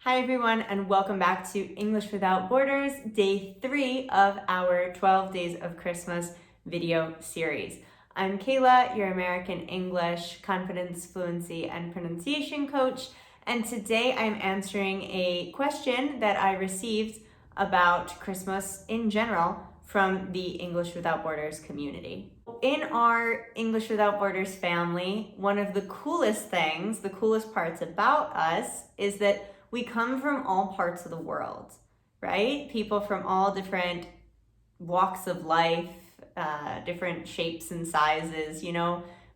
Hi everyone, and welcome back to English Without Borders, day 3 of our 12 Days of Christmas video series. I'm Kayla, your American English confidence, fluency, and pronunciation coach, and today I'm answering a question that I received about Christmas in general from the English Without Borders community. In our English Without Borders family, one of the coolest things, the coolest parts about us is that we come from all parts of the world, right? People from all different walks of life, different shapes and sizes,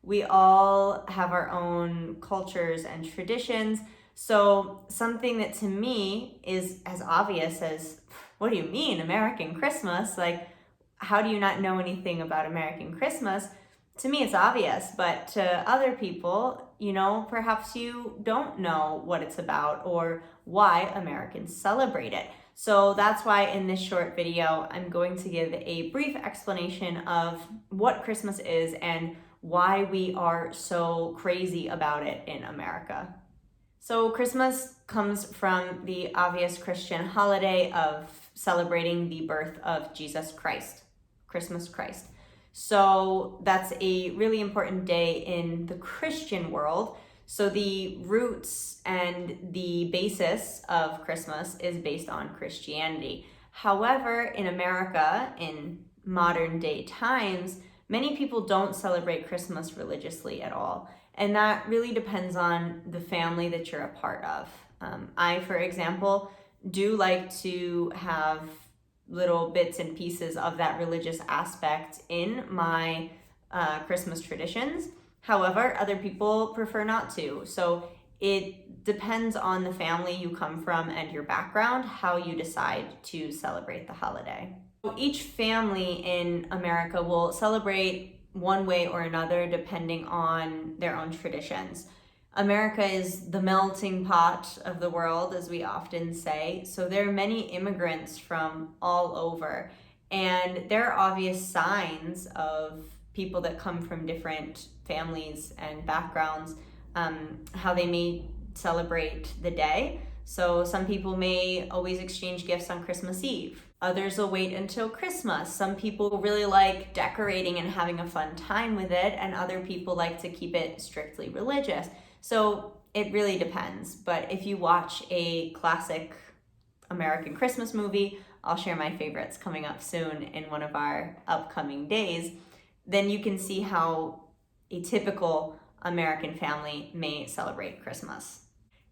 we all have our own cultures and traditions. So something that to me is as obvious as, what do you mean, American Christmas? Like, how do you not know anything about American Christmas? To me, it's obvious, but to other people, perhaps you don't know what it's about or why Americans celebrate it. So that's why in this short video, I'm going to give a brief explanation of what Christmas is and why we are so crazy about it in America. So Christmas comes from the obvious Christian holiday of celebrating the birth of Jesus Christ, Christmas Christ. So that's a really important day in the Christian world. So the roots and the basis of Christmas is based on Christianity. However, in America, in modern day times, many people don't celebrate Christmas religiously at all. And that really depends on the family that you're a part of. I, for example, do like to have little bits and pieces of that religious aspect in my Christmas traditions. However, other people prefer not to. So it depends on the family you come from and your background, how you decide to celebrate the holiday. Each family in America will celebrate one way or another depending on their own traditions. America is the melting pot of the world, as we often say. So there are many immigrants from all over. And there are obvious signs of people that come from different families and backgrounds, how they may celebrate the day. So some people may always exchange gifts on Christmas Eve. Others will wait until Christmas. Some people really like decorating and having a fun time with it, and other people like to keep it strictly religious. So it really depends. But if you watch a classic American Christmas movie, I'll share my favorites coming up soon in one of our upcoming days, then you can see how a typical American family may celebrate Christmas.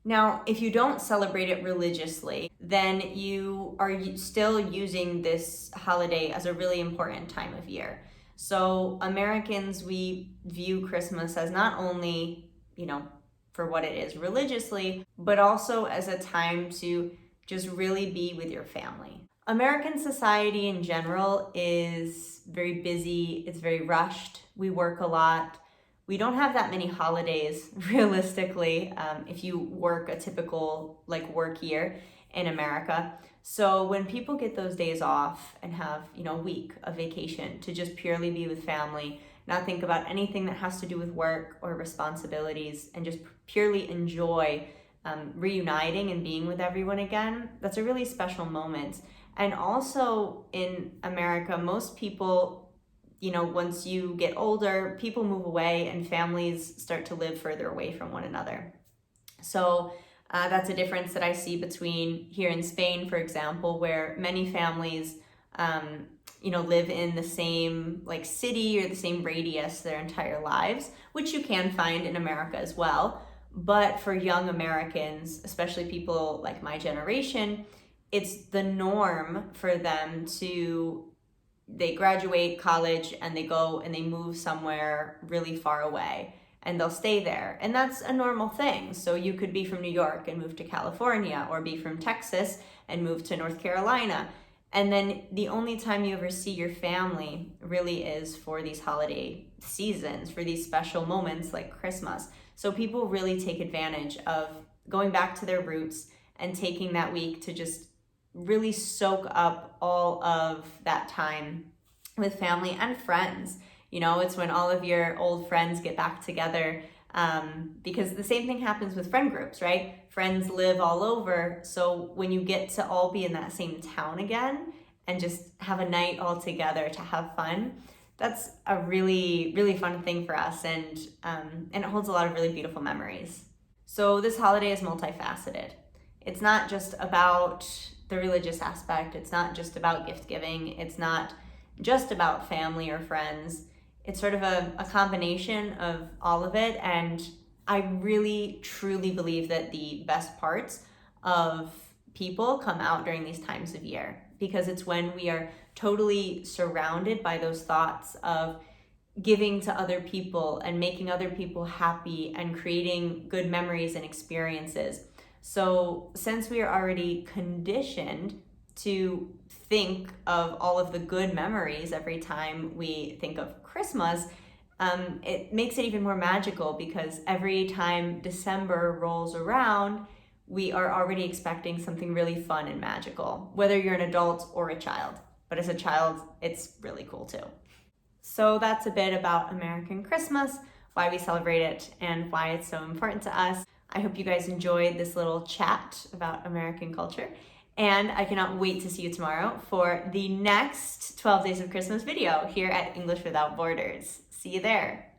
Now, if you don't celebrate it religiously, then you are still using this holiday as a really important time of year. So Americans, we view Christmas as not only, for what it is religiously, but also as a time to just really be with your family. American society in general is very busy, it's very rushed, we work a lot. We don't have that many holidays, realistically, if you work a typical work year in America. So when people get those days off and have, a week of vacation to just purely be with family, not think about anything that has to do with work or responsibilities, and just purely enjoy reuniting and being with everyone again, that's a really special moment. And also in America, most people, once you get older, people move away and families start to live further away from one another. So that's a difference that I see between here in Spain, for example, where many families, live in the same city or the same radius their entire lives, which you can find in America as well. But for young Americans, especially people like my generation, it's the norm for them they graduate college and they go and they move somewhere really far away and they'll stay there. And that's a normal thing. So you could be from New York and move to California, or be from Texas and move to North Carolina. And then the only time you ever see your family really is for these holiday seasons, for these special moments like Christmas. So people really take advantage of going back to their roots and taking that week to just really soak up all of that time with family and friends. It's when all of your old friends get back together Because the same thing happens with friend groups, right? Friends live all over. So when you get to all be in that same town again and just have a night all together to have fun, that's a really, really fun thing for us, and it holds a lot of really beautiful memories. So this holiday is multifaceted. It's not just about the religious aspect. It's not just about gift giving. It's not just about family or friends. It's sort of a combination of all of it. And I really, truly believe that the best parts of people come out during these times of year, because it's when we are totally surrounded by those thoughts of giving to other people and making other people happy and creating good memories and experiences. So since we are already conditioned to think of all of the good memories every time we think of Christmas, it makes it even more magical, because every time December rolls around, we are already expecting something really fun and magical, whether you're an adult or a child. But as a child, it's really cool too. So that's a bit about American Christmas, why we celebrate it, and why it's so important to us. I hope you guys enjoyed this little chat about American culture, and I cannot wait to see you tomorrow for the next 12 Days of Christmas video here at English Without Borders. See you there.